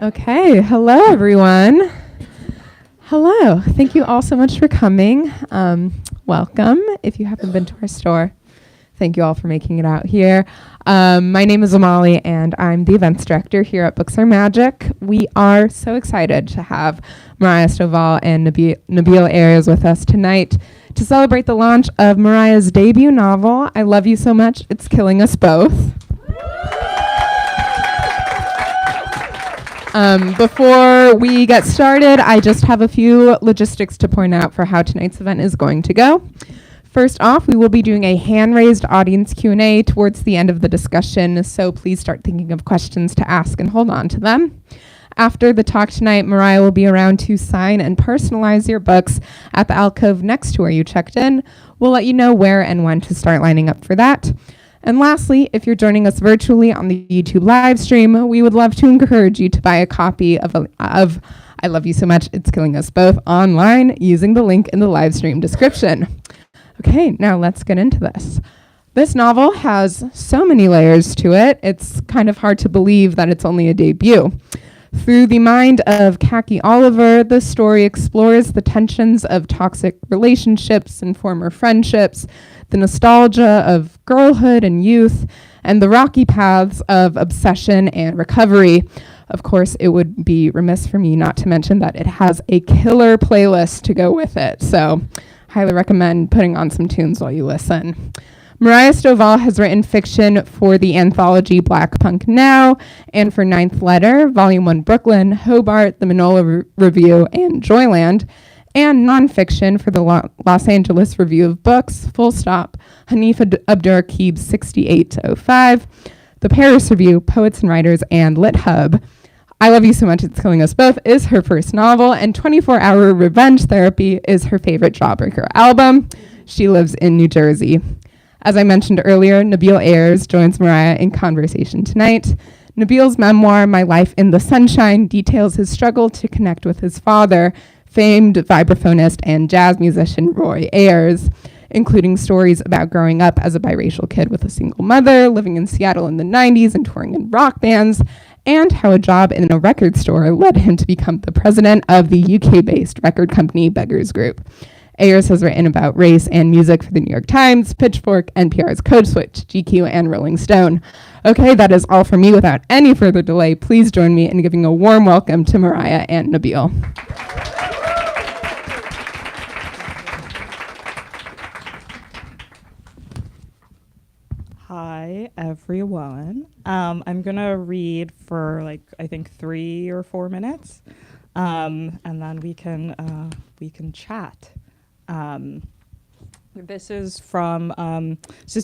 Okay, hello everyone. Hello, thank you all so much for coming. Welcome. If you haven't been to our store, thank you all for making it out here. My name is Amali and I'm the events director here at Books Are Magic. We are so excited to have Mariah Stovall and Nabil Ayers with us tonight to celebrate the launch of Mariah's debut novel, I Love You So Much, It's Killing Us Both. Before we get started, I just have a few logistics to point out for how tonight's event is going to go. First off, we will be doing a hand-raised audience Q&A towards the end of the discussion, so please start thinking of questions to ask and hold on to them. After the talk tonight, Mariah will be around to sign and personalize your books at the alcove next to where you checked in. We'll let you know where and when to start lining up for that. And lastly, if you're joining us virtually on the YouTube live stream, we would love to encourage you to buy a copy of I Love You So Much, It's Killing Us Both online using the link in the live stream description. Okay, now let's get into this. This novel has so many layers to it, it's kind of hard to believe that it's only a debut. Through the mind of Khaki Oliver, the story explores the tensions of toxic relationships and former friendships, the nostalgia of girlhood and youth, and the rocky paths of obsession and recovery. Of course, it would be remiss for me not to mention that it has a killer playlist to go with it, so highly recommend putting on some tunes while you listen. Mariah Stovall has written fiction for the anthology Black Punk Now and for Ninth Letter, Volume 1 Brooklyn, Hobart, The Manola Review, and Joyland, and nonfiction for the Los Angeles Review of Books, Full Stop, Hanif Abdur-Rakib's 68-05, The Paris Review, Poets and Writers, and Lit Hub. I Love You So Much, It's Killing Us Both is her first novel, and 24-Hour Revenge Therapy is her favorite Jawbreaker album. She lives in New Jersey. As I mentioned earlier, Nabil Ayers joins Mariah in conversation tonight. Nabil's memoir, My Life in the Sunshine, details his struggle to connect with his father, famed vibraphonist and jazz musician Roy Ayers, including stories about growing up as a biracial kid with a single mother, living in Seattle in the 90s and touring in rock bands, and how a job in a record store led him to become the president of the UK-based record company Beggars Group. Ayers has written about race and music for the New York Times, Pitchfork, NPR's Code Switch, GQ, and Rolling Stone. Okay, that is all for me. Without any further delay, please join me in giving a warm welcome to Mariah and Nabil. Hi, everyone. I'm going to read for I think 3 or 4 minutes, and then we can chat. This is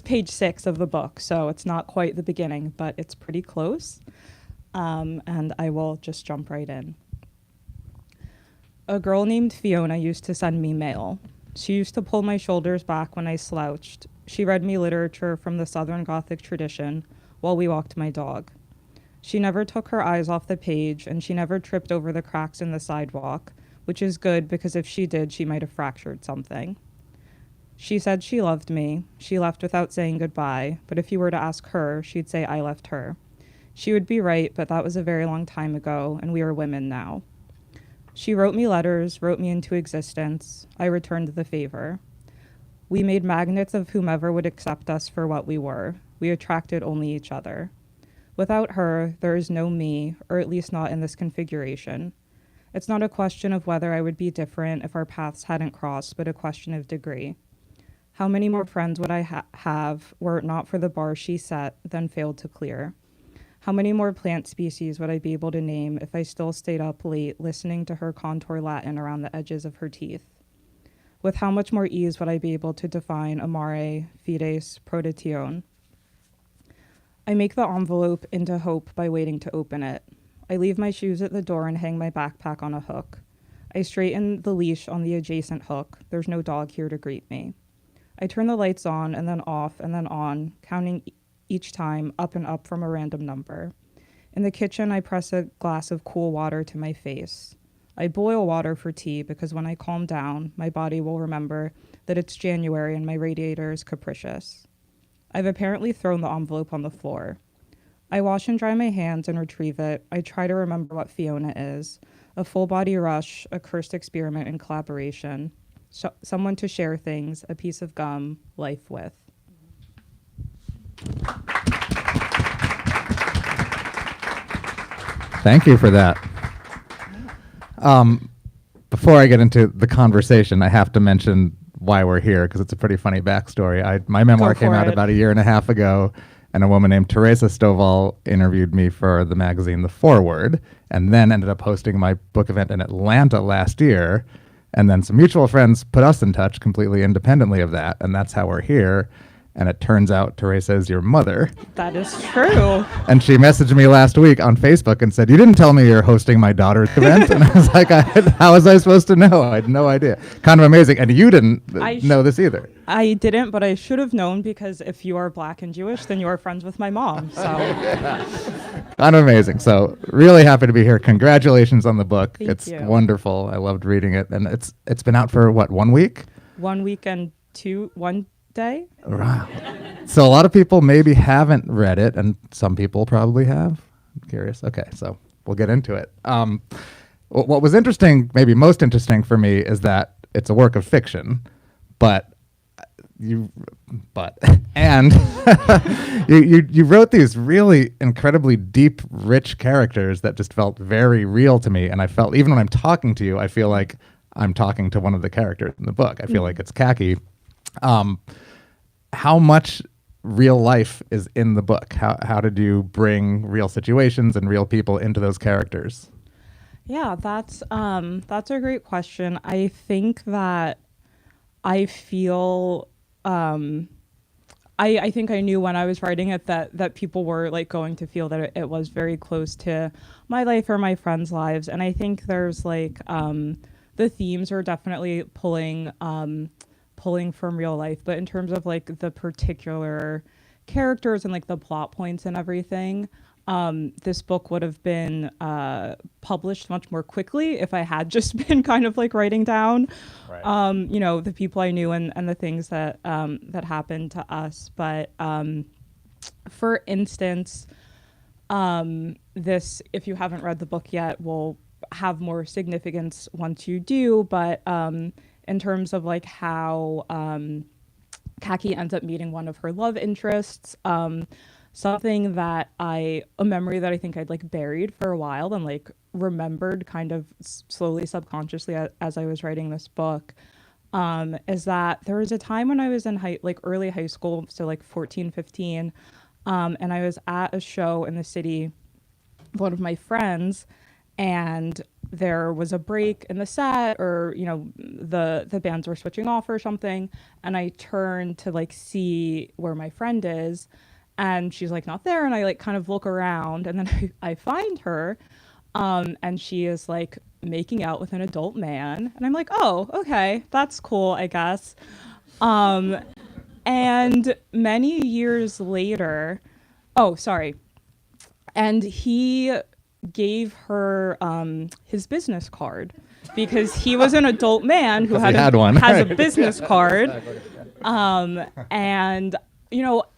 page 6 of the book, so it's not quite the beginning, but it's pretty close. And I will just jump right in. A girl named Fiona used to send me mail. She used to pull my shoulders back when I slouched. She read me literature from the Southern Gothic tradition while we walked my dog. She never took her eyes off the page, and she never tripped over the cracks in the sidewalk, which is good because if she did, she might have fractured something. She said she loved me. She left without saying goodbye, but if you were to ask her, she'd say I left her. She would be right, but that was a very long time ago, and we are women now. She wrote me letters, wrote me into existence. I returned the favor. We made magnets of whomever would accept us for what we were. We attracted only each other. Without her, there is no me, or at least not in this configuration. It's not a question of whether I would be different if our paths hadn't crossed, but a question of degree. How many more friends would I have were it not for the bar she set, then failed to clear? How many more plant species would I be able to name if I still stayed up late listening to her contour Latin around the edges of her teeth? With how much more ease would I be able to define amare, fides, protetion? I make the envelope into hope by waiting to open it. I leave my shoes at the door and hang my backpack on a hook. I straighten the leash on the adjacent hook. There's no dog here to greet me. I turn the lights on and then off and then on, counting each time up and up from a random number. In the kitchen, I press a glass of cool water to my face. I boil water for tea because when I calm down, my body will remember that it's January and my radiator is capricious. I've apparently thrown the envelope on the floor. I wash and dry my hands and retrieve it. I try to remember what Fiona is. A full body rush, a cursed experiment in collaboration. Someone to share things, a piece of gum, life with. Thank you for that. Before I get into the conversation, I have to mention why we're here because it's a pretty funny backstory. My memoir came out about a year and a half ago, and a woman named Teresa Stovall interviewed me for the magazine The Forward, and then ended up hosting my book event in Atlanta last year. And then some mutual friends put us in touch completely independently of that, and that's how we're here. And it turns out Teresa is your mother. That is true. And she messaged me last week on Facebook and said, "You didn't tell me you're hosting my daughter's event." And I was like, how was I supposed to know? I had no idea. Kind of amazing. And you didn't know this either. I didn't, but I should have known because if you are Black and Jewish, then you are friends with my mom. So Kind of amazing. So really happy to be here. Congratulations on the book. Thank It's you. wonderful. I loved reading it. And it's been out for what, 1 week? 1 week and 1 day. Wow. So a lot of people maybe haven't read it, and some people probably have. I'm curious. Okay, so we'll get into it. What was interesting, maybe most interesting for me, is that it's a work of fiction, and you wrote these really incredibly deep, rich characters that just felt very real to me, and I felt, even when I'm talking to you, I feel like I'm talking to one of the characters in the book. I feel like it's Khaki. How much real life is in the book? How did you bring real situations and real people into those characters? Yeah, that's a great question. I think that I feel I think I knew when I was writing it that people were like going to feel that it was very close to my life or my friends' lives, and I think there's like the themes are definitely pulling from real life, but in terms of like the particular characters and like the plot points and everything, this book would have been published much more quickly if I had just been kind of like writing down, the people I knew and the things that happened to us. But for instance, this, if you haven't read the book yet, will have more significance once you do. But in terms of like how Khaki ends up meeting one of her love interests, something that a memory that I think I'd like buried for a while and like remembered kind of slowly subconsciously as I was writing this book, is that there was a time when I was in early high school, so like 14, 15, and I was at a show in the city with one of my friends, and there was a break in the set, or the bands were switching off or something, and I turned to like see where my friend is, and she's like not there, and I like kind of look around, and then I find her, and she is like making out with an adult man, and I'm like, oh, okay, that's cool, I guess. And many years later, and he gave her his business card because he was an adult man who has a business card, and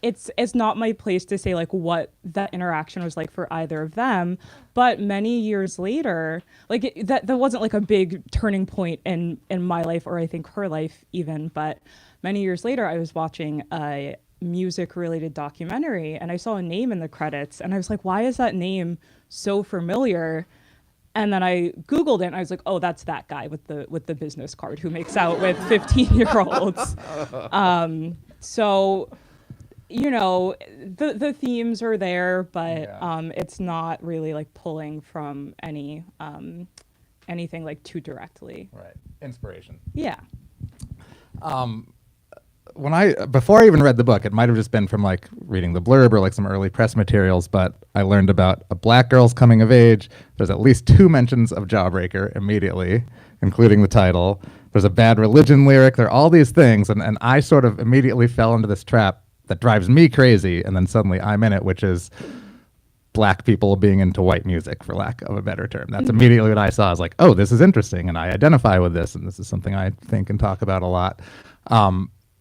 it's not my place to say like what that interaction was like for either of them, but many years later, like that wasn't like a big turning point in my life, or I think her life even, but many years later I was watching a music related documentary and I saw a name in the credits and I was like, why is that name so familiar? And then I Googled it and I was like, oh, that's that guy with the business card who makes out with 15-year-olds. So the themes are there, but it's not really like pulling from anything like too directly. Right. Inspiration. Yeah. Before I even read the book, it might have just been from like reading the blurb or like some early press materials, but I learned about a black girl's coming of age. There's at least 2 mentions of Jawbreaker immediately, including the title. There's a Bad Religion lyric. There are all these things, and I sort of immediately fell into this trap that drives me crazy, and then suddenly I'm in it, which is black people being into white music, for lack of a better term. That's immediately what I saw. I was like, oh, this is interesting, and I identify with this, and this is something I think and talk about a lot.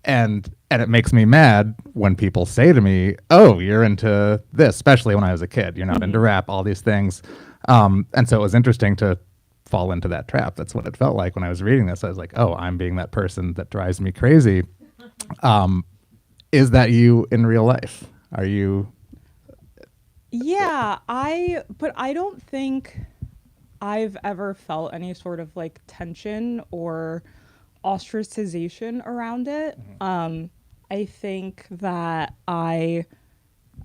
And And it makes me mad when people say to me, oh, you're into this, especially when I was a kid. You're not into rap, all these things. And so it was interesting to fall into that trap. That's what it felt like when I was reading this. I was like, oh, I'm being that person that drives me crazy. Is that you in real life? Are you? Yeah, but I don't think I've ever felt any sort of like tension or ostracization around it. I think that I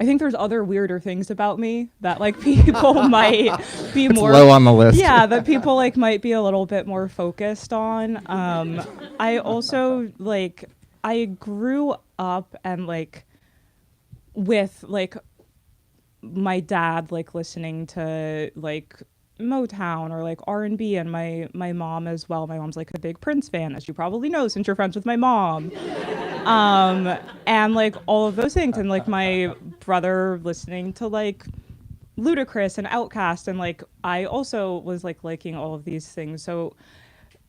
think there's other weirder things about me that like people might be It's more low on the list. Yeah, that people like might be a little bit more focused on. I also like I grew up and like with like my dad like listening to like Motown or like R&B, and my mom as well. My mom's like a big Prince fan, as you probably know since you're friends with my mom. And like all of those things, and like my brother listening to like Ludacris and Outkast, and like I also was like liking all of these things. So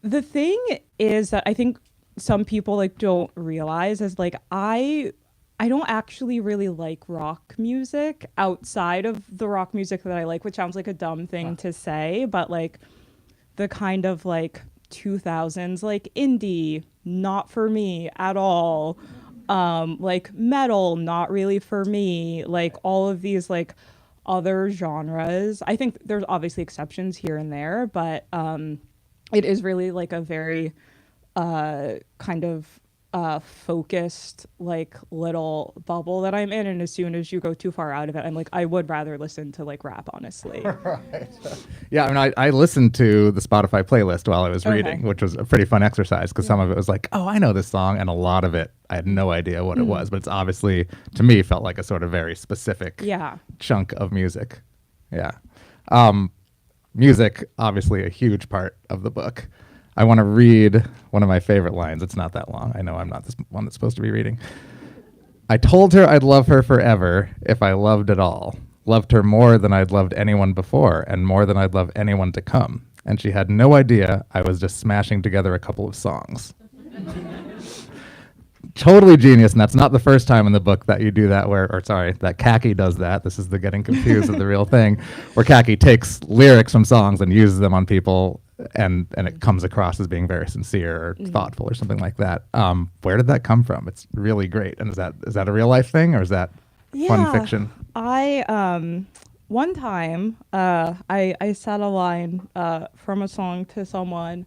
the thing is that I think some people like don't realize is like I don't actually really like rock music outside of the rock music that I like, which sounds like a dumb thing to say, but like the kind of like 2000s like indie, not for me at all. Like metal, not really for me. Like all of these like other genres. I think there's obviously exceptions here and there, but it is really like a very kind of focused like little bubble that I'm in, and as soon as you go too far out of it, I'm like, I would rather listen to like rap, honestly. Right. Yeah, I mean, I listened to the Spotify playlist while I was reading, which was a pretty fun exercise because some of it was like, oh, I know this song, and a lot of it I had no idea what it was, but it's obviously to me felt like a sort of very specific chunk of music. Yeah. Music, obviously a huge part of the book. I want to read one of my favorite lines. It's not that long. I know I'm not this one that's supposed to be reading. I told her I'd love her forever if I loved at all. Loved her more than I'd loved anyone before and more than I'd love anyone to come. And she had no idea I was just smashing together a couple of songs. Totally genius, and that's not the first time in the book that you do that that Kaki does that. This is the getting confused of the real thing, where Kaki takes lyrics from songs and uses them on people, and it comes across as being very sincere or thoughtful or something like that. Where did that come from? It's really great. And is that a real life thing, or is that fun fiction? I one time I said a line from a song to someone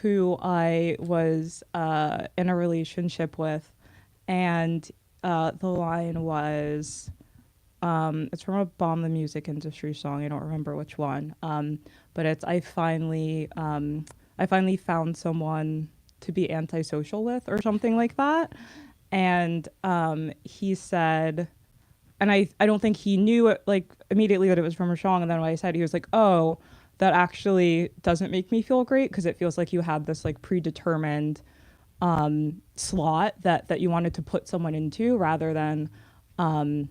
who I was in a relationship with, and the line was, it's from a Bomb the Music Industry song. I don't remember which one, but it's I finally found someone to be antisocial with, or something like that. And he said, and I don't think he knew it, like immediately that it was from a song. And then when I said, he was like, oh, that actually doesn't make me feel great, because it feels like you had this like predetermined slot that you wanted to put someone into, rather than feeling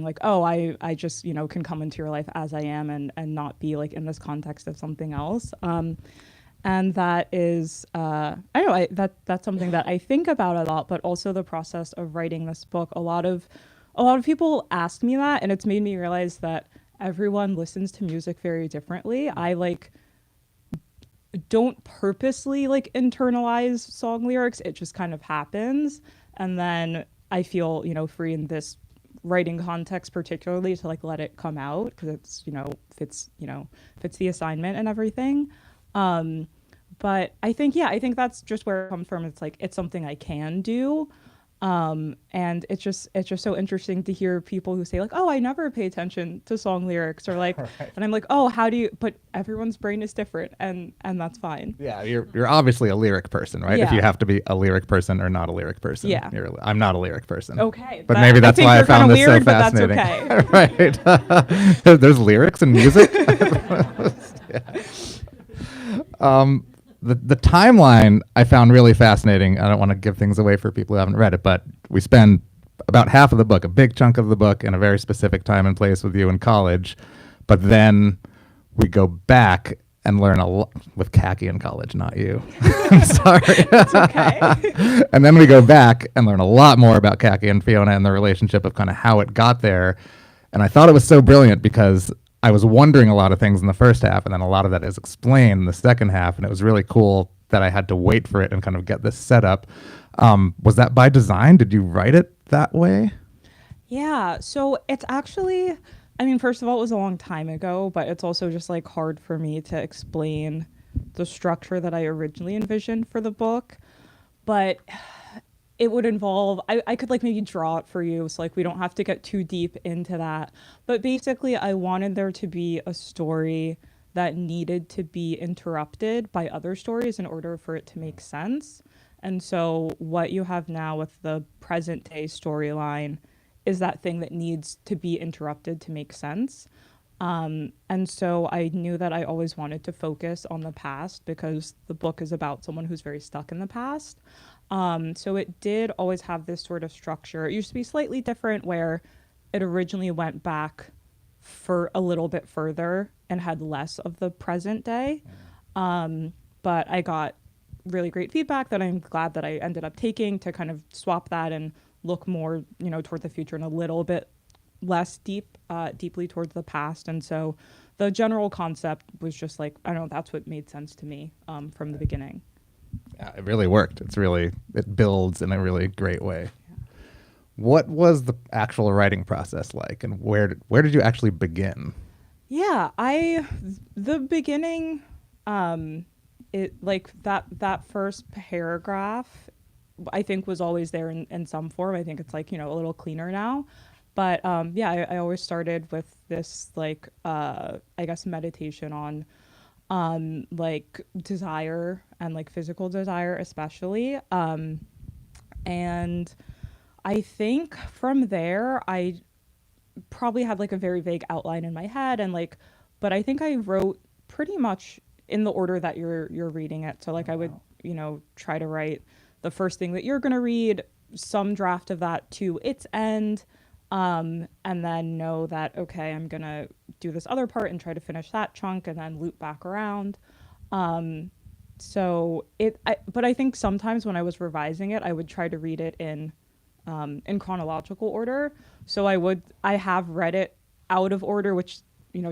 like, oh, I just can come into your life as I am, and not be like in this context of something else. And that is that's something that I think about a lot, but also the process of writing this book. A lot of people ask me that, and it's made me realize that everyone listens to music very differently. I like don't purposely like internalize song lyrics. It just kind of happens. And then I feel, free in this writing context particularly to like let it come out, because it's, fits the assignment and everything. But I think that's just where it comes from. It's like, it's something I can do. And it's just so interesting to hear people who say like, oh, I never pay attention to song lyrics, or like, and I'm like, oh, how do you, but everyone's brain is different, and that's fine. Yeah. You're obviously a lyric person, right? Yeah. If you have to be a lyric person or not a lyric person. Yeah. I'm not a I person. Okay. But maybe that's why I found this weird, so fascinating. But that's okay. Right. There's lyrics in music. The timeline I found really fascinating. I don't want to give things away for people who haven't read it, but we spend about half of the book, a big chunk of the book, in a very specific time and place with you in college. But then we go back and learn a lot with khaki in college, not you. I'm sorry. It's okay. And then we go back and learn a lot more about khaki and Fiona and the relationship of kind of how it got there. And I thought it was so brilliant because I was wondering a lot of things in the first half, and then a lot of that is explained in the second half. And it was really cool that I had to wait for it and kind of get this set up. Was that by design? Did you write it that way? Yeah, so it's actually, I mean, first of all, it was a long time ago, but it's also just like hard for me to explain the structure that I originally envisioned for the book. But it would involve, I could like maybe draw it for you, so like we don't have to get too deep into that. But basically, I wanted there to be a story that needed to be interrupted by other stories in order for it to make sense. And so what you have now with the present day storyline is that thing that needs to be interrupted to make sense. And so I knew that I always wanted to focus on the past because the book is about someone who's very stuck in the past. So it did always have this sort of structure. It used to be slightly different where it originally went back for a little bit further and had less of the present day. But I got really great feedback that I'm glad that I ended up taking to kind of swap that and look more, toward the future and a little bit less deeply towards the past. And so the general concept was just like, I don't know, that's what made sense to me from the beginning. Yeah, it really worked. It builds in a really great way. Yeah. What was the actual writing process like, and where did you actually begin? Yeah, the beginning, it like that first paragraph, I think was always there in some form. I think it's like, a little cleaner now. But I always started with this like, I guess meditation on like desire and like physical desire especially. And I think from there, I probably had like a very vague outline in my head but I think I wrote pretty much in the order that you're reading it. So like I would, try to write the first thing that you're going to read, some draft of that to its end, and then know that, okay, I'm going to do this other part and try to finish that chunk and then loop back around. But I think sometimes when I was revising it, I would try to read it in chronological order. So I have read it out of order, which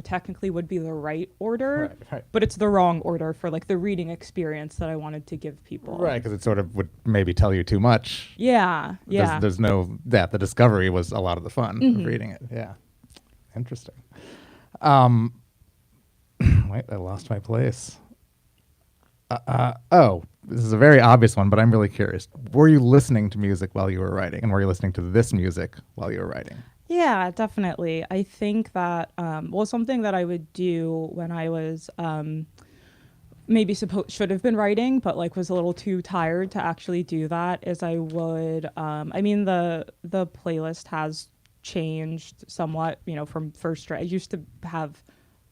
technically would be the right order, right. But it's the wrong order for like the reading experience that I wanted to give people. Right, because it sort of would maybe tell you too much. Yeah. There's no that the discovery was a lot of the fun of reading it. Yeah, interesting. Wait, I lost my place. This is a very obvious one, but I'm really curious. Were you listening to music while you were writing, and were you listening to this music while you were writing? Yeah, definitely. I think that something that I would do when I was maybe should have been writing, but like was a little too tired to actually do that, is I would the playlist has changed somewhat, from first draft. I used to have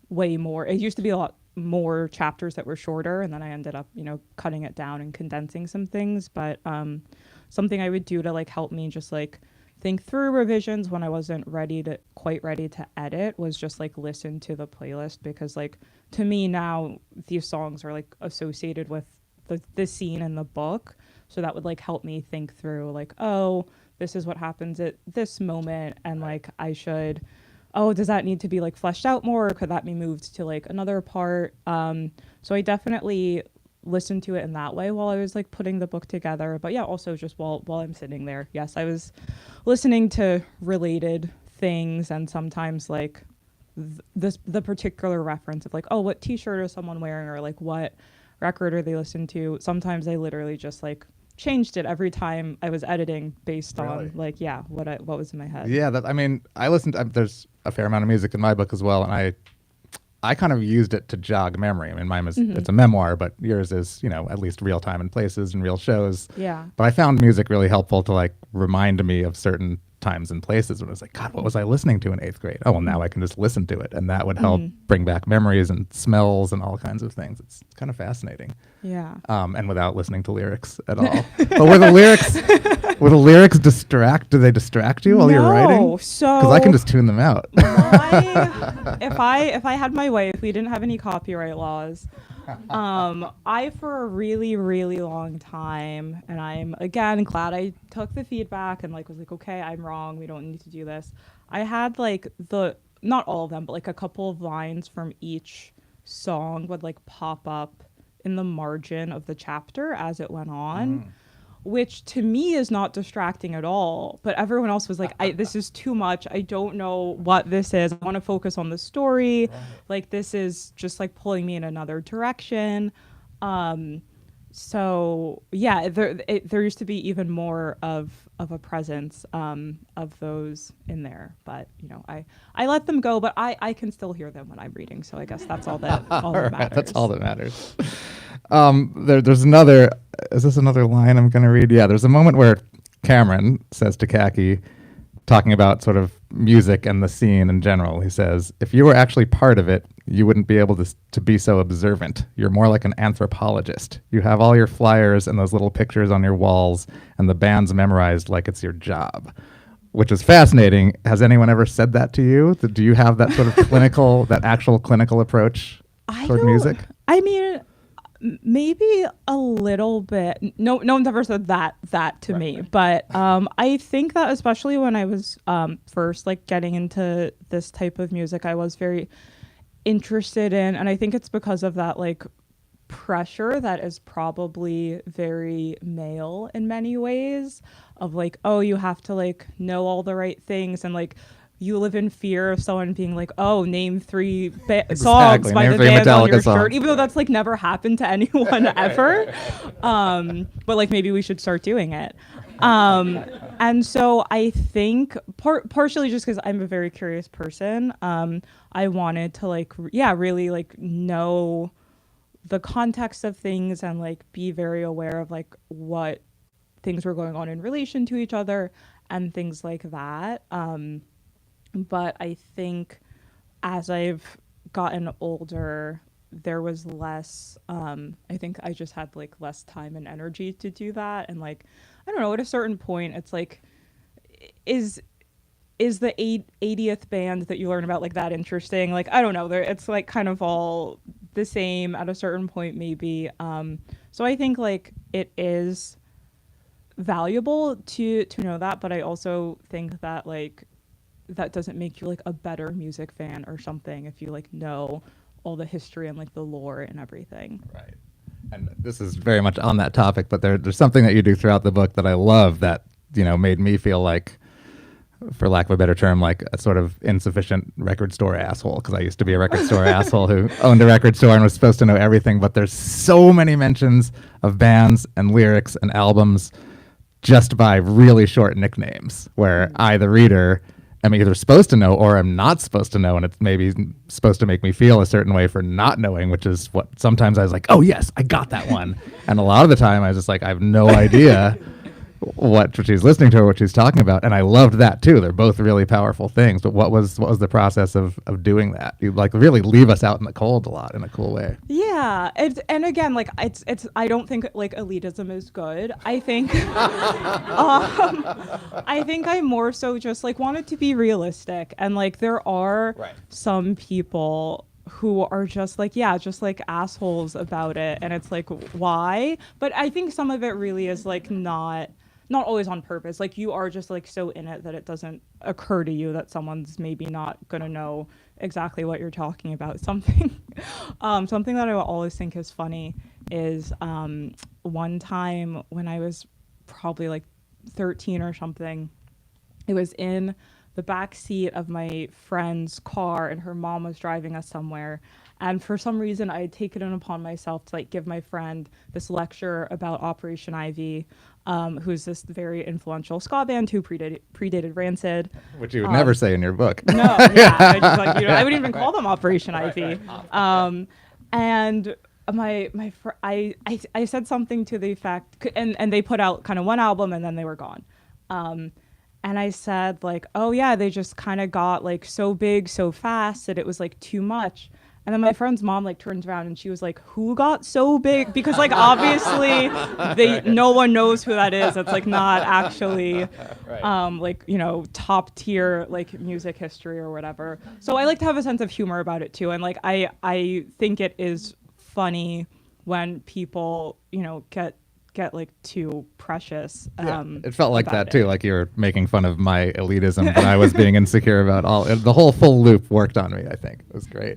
way more. It used to be a lot more chapters that were shorter, and then I ended up, cutting it down and condensing some things. But something I would do to like help me just like think through revisions when I wasn't quite ready to edit was just like listen to the playlist, because like to me now these songs are like associated with the scene in the book, so that would like help me think through like, oh, this is what happens at this moment, and like I should, does that need to be like fleshed out more, or could that be moved to like another part? So I definitely listened to it in that way while I was like putting the book together. But yeah, also just while I'm sitting there, yes, I was listening to related things, and sometimes like the particular reference of like, oh, what t-shirt is someone wearing, or like what record are they listening to. Sometimes I literally just like changed it every time I was editing based on like, what was in my head. Yeah, I listened to, there's a fair amount of music in my book as well, and I kind of used it to jog memory. I mean, mine is it's a memoir, but yours is, at least real time and places and real shows. Yeah. But I found music really helpful to like remind me of certain times and places when I was like, God, what was I listening to in 8th grade? Oh, well, now I can just listen to it, and that would help bring back memories and smells and all kinds of things. It's kind of fascinating. Yeah. And without listening to lyrics at all. But were the lyrics Will the lyrics distract? Do they distract you while you're writing? No, so Because I can just tune them out. if I had my way, if we didn't have any copyright laws, I for a really, really long time, and I'm again glad I took the feedback and like was like, okay, I'm wrong. We don't need to do this. I had like not all of them, but like a couple of lines from each song would like pop up in the margin of the chapter as it went on. Which to me is not distracting at all, but everyone else was like, this is too much. I don't know what this is. I want to focus on the story. Right. Like this is just like pulling me in another direction. So yeah, there used to be even more of a presence of those in there, but you know, I let them go, but I can still hear them when I'm reading. So I guess that's all that Right, matters. that's all that matters. There's another. Is this another line I'm going to read? Yeah, there's a moment where Cameron says to Kaki, talking about sort of music and the scene in general, he says, if you were actually part of it, you wouldn't be able to be so observant. You're more like an anthropologist. You have all your flyers and those little pictures on your walls and the bands memorized like it's your job, which is fascinating. Has anyone ever said that to you? Do you have that sort of that actual clinical approach toward music? I mean, maybe a little bit. No one's ever said that to me. Right. But I think that especially when I was first like getting into this type of music, I was very interested in, and I think it's because of that like pressure that is probably very male in many ways of like, oh, you have to like know all the right things, and like you live in fear of someone being like, oh, name 3 songs by the band on your shirt, even though that's like never happened to anyone ever. But like maybe we should start doing it. And so I think partially just because I'm a very curious person, I wanted to like, really like know the context of things and like be very aware of like what things were going on in relation to each other and things like that. But I think as I've gotten older, there was less, I think I just had like less time and energy to do that. And like, I don't know, at a certain point, it's like, is the 80th band that you learn about like that interesting? Like, I don't know, it's like kind of all the same at a certain point maybe. So I think like it is valuable to know that, but I also think that like, that doesn't make you like a better music fan or something if you like know all the history and like the lore and everything. Right. And this is very much on that topic, but there's something that you do throughout the book that I love that, you know, made me feel like, for lack of a better term, like a sort of insufficient record store asshole, because I used to be a record store asshole who owned a record store and was supposed to know everything, but there's so many mentions of bands and lyrics and albums just by really short nicknames where I, the reader, am either supposed to know or I'm not supposed to know, and it's maybe supposed to make me feel a certain way for not knowing, which is what sometimes I was like, oh yes, I got that one. And a lot of the time I was just like, I have no idea what she's listening to or what she's talking about. And I loved that too. They're both really powerful things. But what was the process of doing that? You like really leave us out in the cold a lot in a cool way. Yeah. And again, like it's I don't think like elitism is good. I think I think I more so just like wanted to be realistic, and like there are some people who are just like, just like assholes about it, and it's like, why? But I think some of it really is like not always on purpose. Like you are just like so in it that it doesn't occur to you that someone's maybe not gonna know exactly what you're talking about. Something that I always think is funny is one time when I was probably like 13 or something, it was in the back seat of my friend's car and her mom was driving us somewhere. And for some reason, I had taken it upon myself to like give my friend this lecture about Operation Ivy, who's this very influential ska band who predated Rancid. Which you would never say in your book. No, yeah. I just like, I wouldn't even call them Operation Ivy. And I said something to the effect, and they put out kind of one album and then they were gone. And I said like, oh yeah, they just kind of got like so big so fast that it was like too much. And then my friend's mom like turns around and she was like, "Who got so big?" Because like obviously no one knows who that is. It's like not actually like, you know, top tier like music history or whatever. So I like to have a sense of humor about it too. And like I think it is funny when people, you know, get like too precious. It felt like about that too, it. like you were making fun of my elitism, but I was being insecure about the whole full loop worked on me, I think. It was great.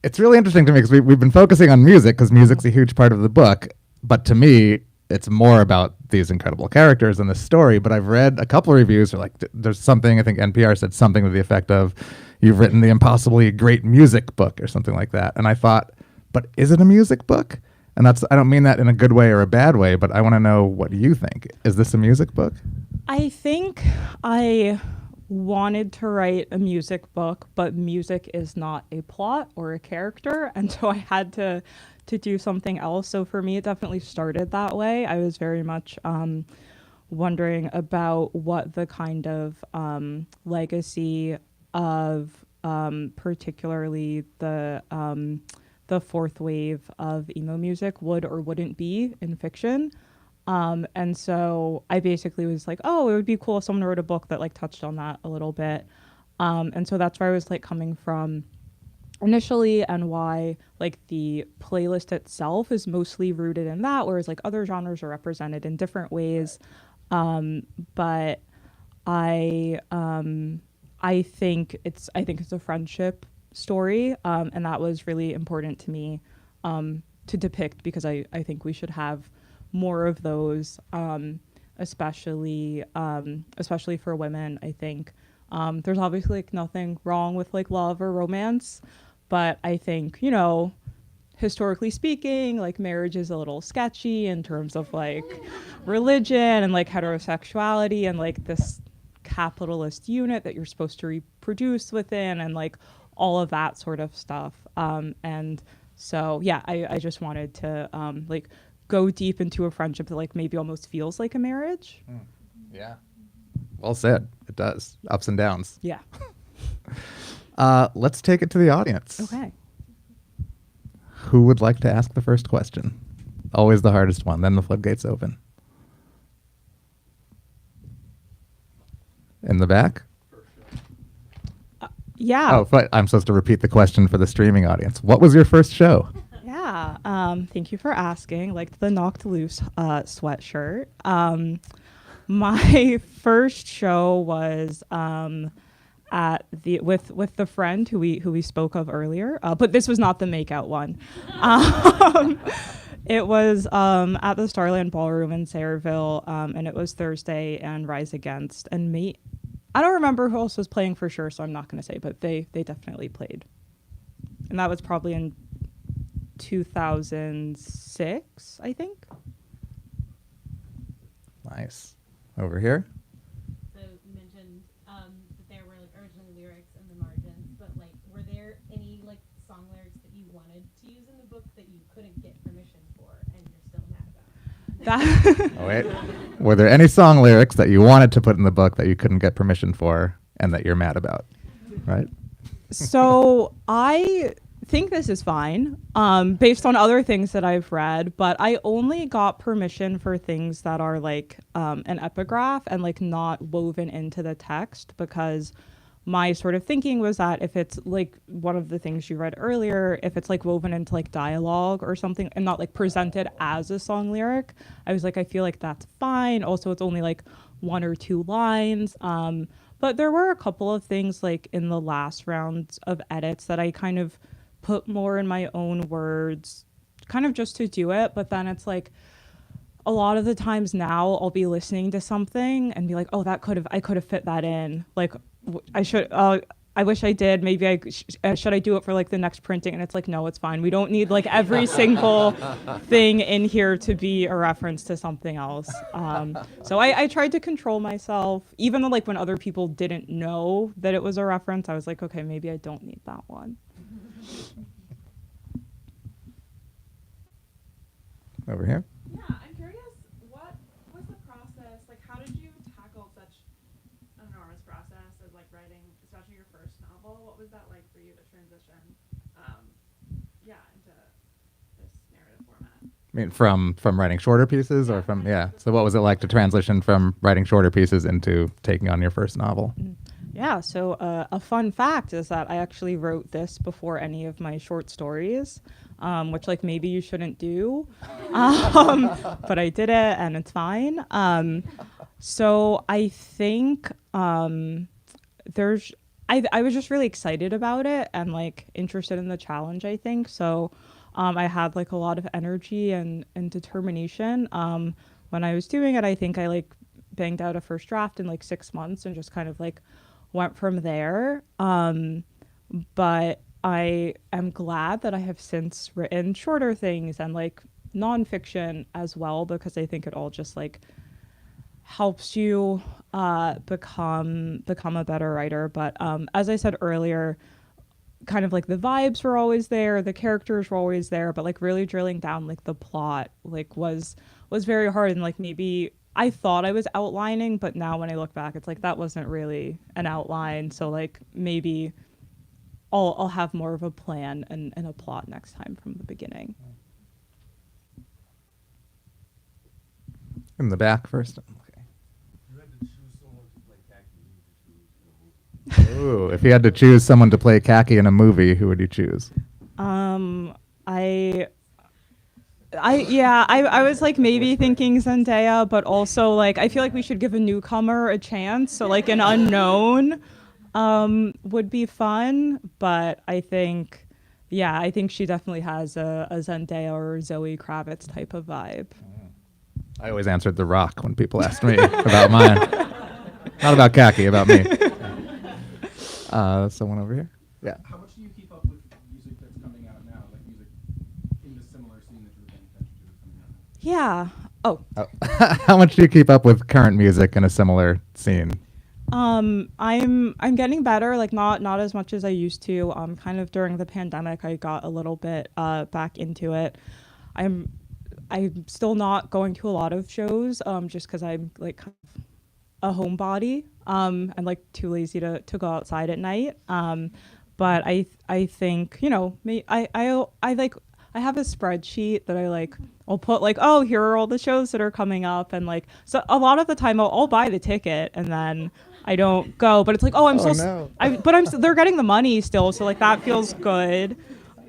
It's really interesting to me because we've been focusing on music because music's a huge part of the book, but to me, it's more about these incredible characters and the story. But I've read a couple of reviews where like there's something, I think NPR said something to the effect of, "You've written the impossibly great music book," or something like that. And I thought, but is it a music book? And I don't mean that in a good way or a bad way, but I want to know what you think. Is this a music book? I think I wanted to write a music book, but music is not a plot or a character, and so I had to do something else. So for me, it definitely started that way. I was very much wondering about what the kind of legacy of particularly the fourth wave of emo music would or wouldn't be in fiction. And so I basically was like, oh, it would be cool if someone wrote a book that like touched on that a little bit. And so that's where I was like coming from initially, and why like the playlist itself is mostly rooted in that, whereas like other genres are represented in different ways. But I think it's a friendship story, and that was really important to me to depict, because I think we should have more of those, especially for women. I think there's obviously like nothing wrong with like love or romance, but I think, you know, historically speaking, like marriage is a little sketchy in terms of like religion and like heterosexuality and like this capitalist unit that you're supposed to reproduce within, and like all of that sort of stuff. And so, yeah, I just wanted to like go deep into a friendship that like maybe almost feels like a marriage. Yeah. Well said. It does. Ups and downs. Yeah. Let's take it to the audience. Okay. Who would like to ask the first question? Always the hardest one. Then the floodgates open. In the back? Yeah. Oh, but I'm supposed to repeat the question for the streaming audience. What was your first show? Yeah. Thank you for asking. Like the Knocked Loose sweatshirt. My first show was at the with the friend who we spoke of earlier, but this was not the makeout one. It was at the Starland Ballroom in Sayreville, and it was Thursday and Rise Against and me. I don't remember who else was playing for sure, so I'm not going to say, but they definitely played. And that was probably in 2006, I think. Nice. Over here? So you mentioned that there were like originally lyrics in the margins, but like were there any like song lyrics that you wanted to use in the book that you couldn't get permission for and you're still mad about? Oh, wait. Were there any song lyrics that you wanted to put in the book that you couldn't get permission for and that you're mad about? Right? So I think this is fine, based on other things that I've read, but I only got permission for things that are like an epigraph and like not woven into the text, because my sort of thinking was that if it's like one of the things you read earlier, if it's like woven into like dialogue or something and not like presented as a song lyric, I was like, I feel like that's fine. Also, it's only like 1 or 2 lines. But there were a couple of things like in the last round of edits that I kind of put more in my own words, kind of just to do it. But then it's like a lot of the times now I'll be listening to something and be like, oh, I could have fit that in. Like I should, I wish I did. Maybe should I do it for like the next printing? And it's like, no, it's fine. We don't need like every single thing in here to be a reference to something else. So I tried to control myself, even though like when other people didn't know that it was a reference, I was like, okay, maybe I don't need that one. Over here? Yeah, I'm curious, what was the process, like how did you tackle such an enormous process of like writing, especially your first novel? What was that like for you to transition into this narrative format. I mean, from writing shorter pieces or from, yeah. So what was it like to transition from writing shorter pieces into taking on your first novel? Yeah, so a fun fact is that I actually wrote this before any of my short stories, which like maybe you shouldn't do, but I did it and it's fine. So I think I was just really excited about it and like interested in the challenge, I think. So I had like a lot of energy and determination. When I was doing it, I think I like banged out a first draft in like 6 months and just kind of like went from there. But I am glad that I have since written shorter things and like nonfiction as well, because I think it all just like helps you become a better writer. But as I said earlier, kind of like the vibes were always there, the characters were always there, but like really drilling down like the plot like was very hard. And like maybe I thought I was outlining, but now when I look back, it's like that wasn't really an outline. So like maybe I'll have more of a plan and a plot next time from the beginning. In the back first. Okay. You had to choose someone to play Khaki. Who would you choose in a movie? Ooh, if you had to choose someone to play Khaki in a movie, who would you choose? I was like maybe thinking Zendaya, but also like I feel like we should give a newcomer a chance. So like an unknown would be fun, but I think she definitely has a Zendaya or Zoe Kravitz type of vibe. I always answered The Rock when people asked me about mine. Not about Khaki, about me. Someone over here? Yeah. How much do you keep up with music that's coming out now, like music in the similar scene that you're paying attention to coming out now? Yeah. Oh. How much do you keep up with current music in a similar scene? I'm getting better, like not as much as I used to. Kind of during the pandemic, I got a little bit back into it. I'm still not going to a lot of shows, just because I'm like kind of a homebody, and like too lazy to go outside at night. But I think, you know, I have a spreadsheet that I'll put like, oh, here are all the shows that are coming up, and like, so a lot of the time I'll buy the ticket and then I don't go, but it's like, oh, they're getting the money still, so like that feels good.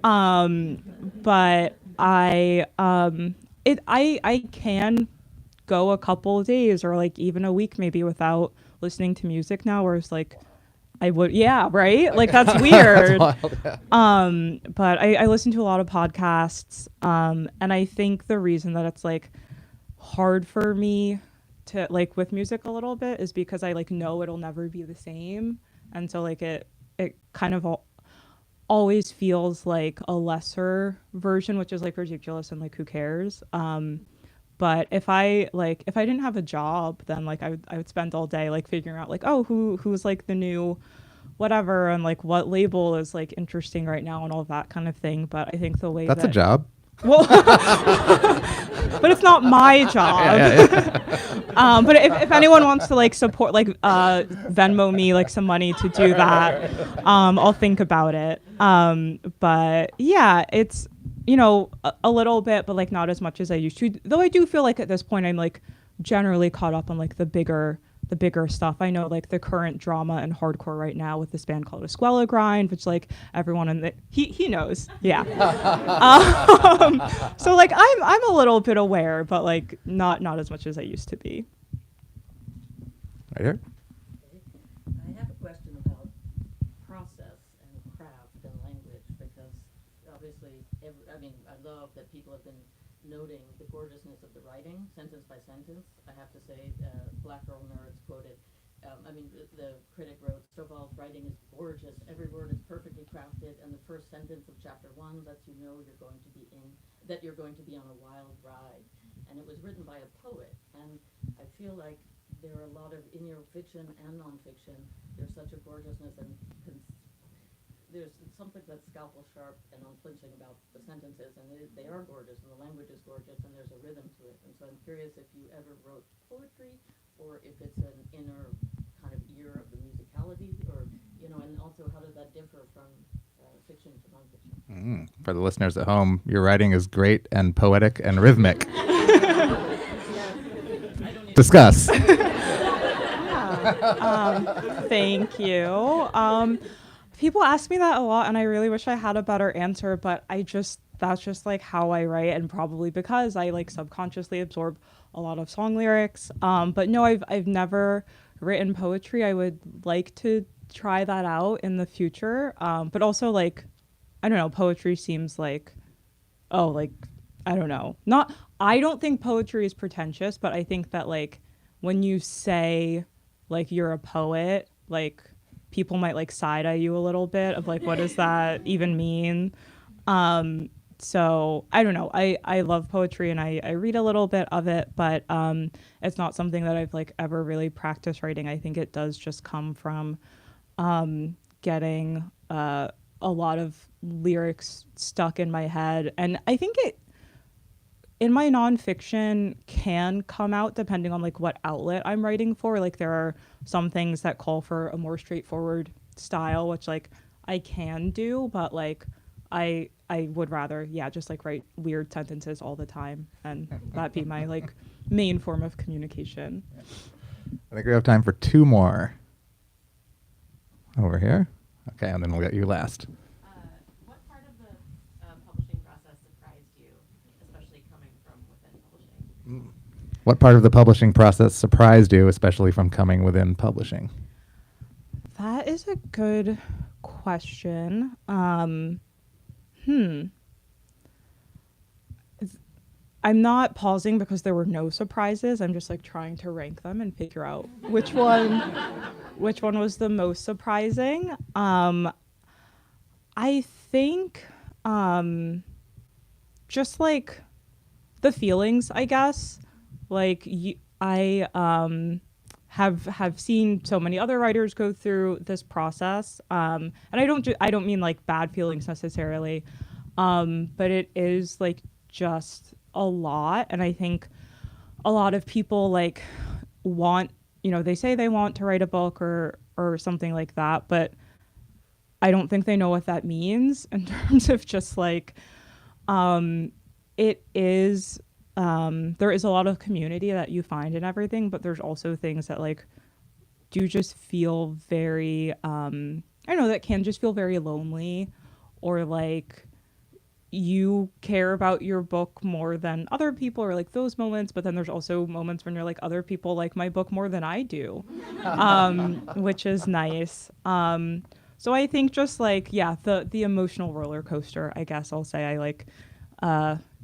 But I can go a couple of days or like even a week maybe without listening to music now, whereas like I would, yeah, right? Like that's weird. That's wild, yeah. But I listen to a lot of podcasts, and I think the reason that it's like hard for me to like with music a little bit is because I like know it'll never be the same, and so like it kind of always feels like a lesser version, which is like ridiculous and like who cares. But if I didn't have a job, then like I would spend all day like figuring out like, oh, who's like the new whatever, and like what label is like interesting right now and all that kind of thing. But I think the way That's a job. Well, but it's not my job. Yeah. But if anyone wants to like support, like Venmo me like some money to do that, I'll think about it. But yeah, it's, you know, a little bit, but like not as much as I used to. Though I do feel like at this point I'm like generally caught up on like the bigger stuff. I know like the current drama and hardcore right now with this band called Escuela Grind, which like everyone in the he knows, yeah. So like I'm a little bit aware, but like not as much as I used to be. Right here. I have a question about process and craft and language, because obviously, I love that people have been noting the gorgeousness of the writing, sentence by sentence. I have to say, Black Girl Nerds quoted, the critic wrote, Stovall's writing is gorgeous, every word is perfectly crafted, and the first sentence of chapter 1 lets you know you're going to be on a wild ride. And it was written by a poet, and I feel like there are a lot of, in your fiction and nonfiction, there's such a gorgeousness and there's something that's scalpel sharp and unflinching about the sentences, and they are gorgeous, and the language is gorgeous, and there's a rhythm to it. And so I'm curious if you ever wrote poetry, or if it's an inner kind of ear of the musicality, or, you know, and also how does that differ from fiction to nonfiction? For the listeners at home, your writing is great and poetic and rhythmic. Discuss. Thank you. People ask me that a lot, and I really wish I had a better answer, but that's just like how I write, and probably because I like subconsciously absorb a lot of song lyrics. But no, I've never written poetry. I would like to try that out in the future. But also like, I don't know, poetry seems like, oh, like, I don't know. I don't think poetry is pretentious, but I think that like when you say like you're a poet, like people might like side eye you a little bit of like, what does that even mean? So I don't know. I love poetry and I read a little bit of it, but it's not something that I've like ever really practiced writing. I think it does just come from getting a lot of lyrics stuck in my head. And I think it, in my nonfiction, can come out depending on like what outlet I'm writing for. Like there are some things that call for a more straightforward style, which like I can do, but like I would rather, just like write weird sentences all the time, and that be my like main form of communication. I think we have time for two more. Over here. Okay, and then we'll get you last. What part of the publishing process surprised you, especially coming from within publishing? What part of the publishing process surprised you, especially from coming within publishing? That is a good question. I'm not pausing because there were no surprises. I'm just like trying to rank them and figure out which one was the most surprising. I think just like the feelings, I guess. Like I have seen so many other writers go through this process, and I don't mean like bad feelings necessarily, but it is like just a lot. And I think a lot of people like want, they say they want to write a book or something like that, but I don't think they know what that means in terms of just like it is. There is a lot of community that you find in everything, but there's also things that like do just feel very, I don't know, that can just feel very lonely, or like you care about your book more than other people, or like those moments. But then there's also moments when you're like, other people like my book more than I do, which is nice. So I think just like, the emotional roller coaster, I guess I'll say. I like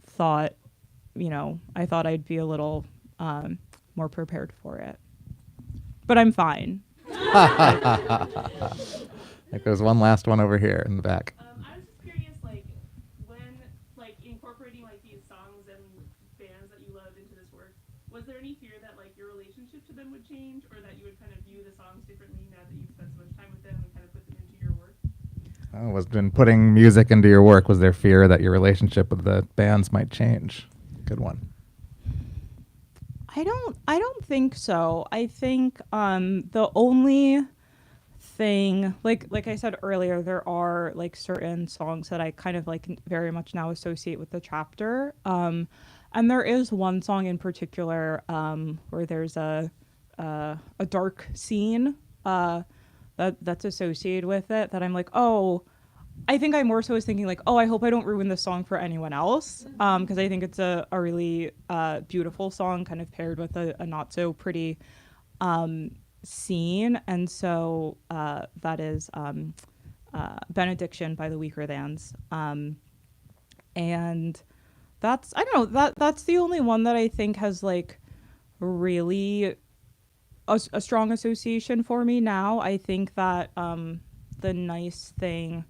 thought, I thought I'd be a little more prepared for it. But I'm fine. I think there's one last one over here in the back. I was just curious, like, when, like, incorporating, like, these songs and bands that you loved into this work, was there any fear that, like, your relationship to them would change, or that you would kind of view the songs differently now that you've spent so much time with them and kind of put them into your work? When putting music into your work, was there fear that your relationship with the bands might change? Good one. I don't think so. I think the only thing, like I said earlier, there are like certain songs that I kind of like very much now associate with the chapter. And there is one song in particular where there's a dark scene that's associated with it that I'm like, oh, I think I more so was thinking like, oh, I hope I don't ruin this song for anyone else, because I think it's a really beautiful song, kind of paired with a not so pretty scene. And so that is Benediction by the Weaker Thans. And that's, I don't know, that's the only one that I think has like really a strong association for me now. I think that the nice thing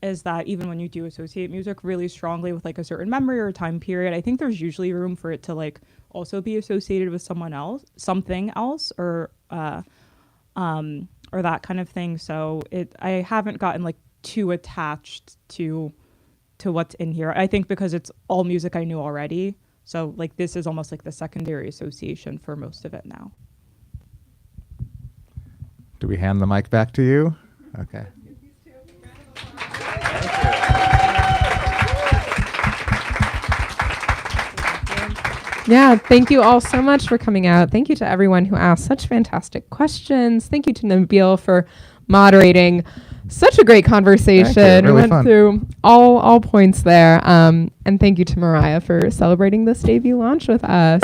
is that even when you do associate music really strongly with like a certain memory or time period, I think there's usually room for it to like also be associated with something else, or that kind of thing. So I haven't gotten like too attached to what's in here. I think because it's all music I knew already. So like this is almost like the secondary association for most of it now. Do we hand the mic back to you? Okay. Thank you. Yeah, thank you all so much for coming out. Thank you to everyone who asked such fantastic questions. Thank you to Nabil for moderating such a great conversation. Thank you. Really We went fun. through all points there. And thank you to Mariah for celebrating this debut launch with us.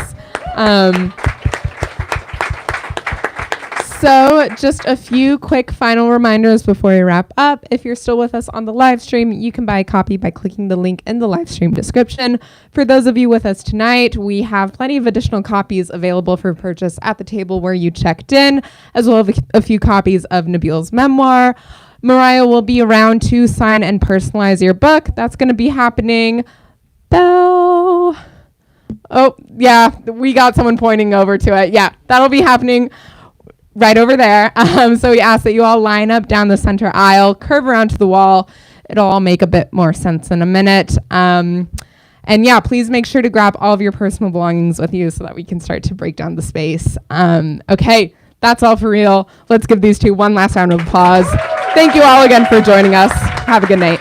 So just a few quick final reminders before we wrap up. If you're still with us on the live stream, you can buy a copy by clicking the link in the live stream description. For those of you with us tonight, we have plenty of additional copies available for purchase at the table where you checked in, as well as a few copies of Nabil's memoir. Mariah will be around to sign and personalize your book. That's going to be happening. Oh, yeah, we got someone pointing over to it. Yeah, that'll be happening right over there. So we ask that you all line up down the center aisle, curve around to the wall. It'll all make a bit more sense in a minute. And yeah, please make sure to grab all of your personal belongings with you so that we can start to break down the space. Okay, that's all for real. Let's give these two one last round of applause. Thank you all again for joining us. Have a good night.